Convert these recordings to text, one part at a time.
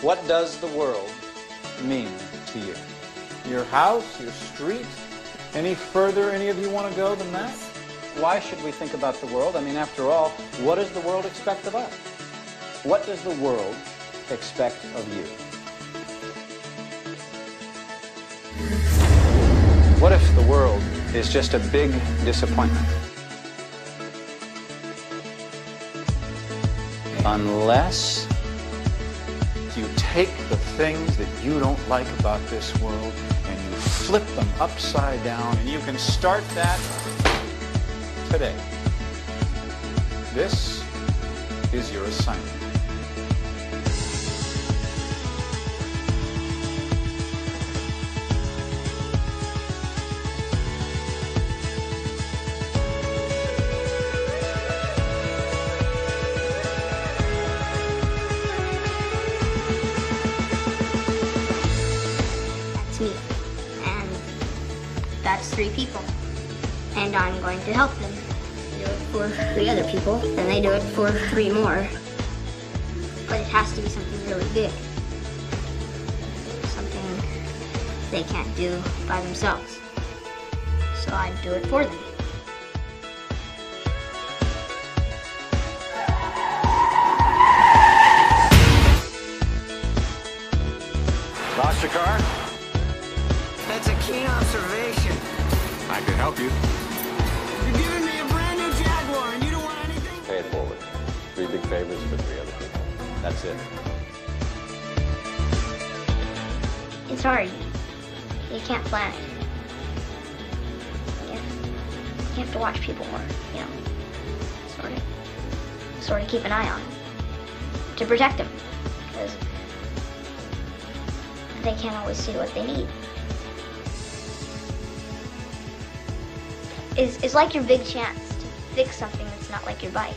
What does the world mean to you? Your house, your street? Any further any of you want to go than that? Why should we think about the world? I mean, after all, what does the world expect of us? What does the world expect of you? What if the world is just a big disappointment? Unless you take the things that you don't like about this world and you flip them upside down, and you can start that today. This is your assignment. Me, and that's 3 people, and I'm going to help them do it for 3 other people, then they do it for 3 more, but it has to be something really big, something they can't do by themselves, so I do it for them. Lost your car? That's a keen observation. I could help you. You're giving me a brand new Jaguar and you don't want anything? Pay it forward. 3 big favors for 3 other people. That's it. It's hard. You can't plan it. You have to watch people more, you know, sort of keep an eye on them, to protect them, because they can't always see what they need. It's like your big chance to fix something that's not like your bike.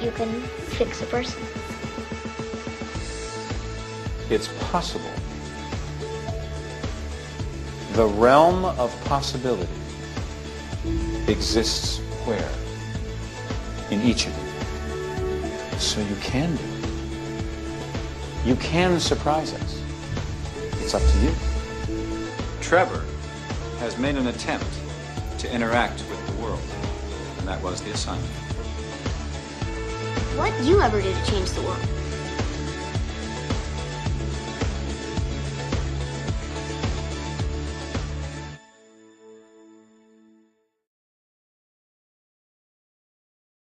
You can fix a person. It's possible. The realm of possibility exists where? In each of you. So you can do it. You can surprise us. It's up to you. Trevor has made an attempt to interact with the world, and that was the assignment. What do you ever do to change the world?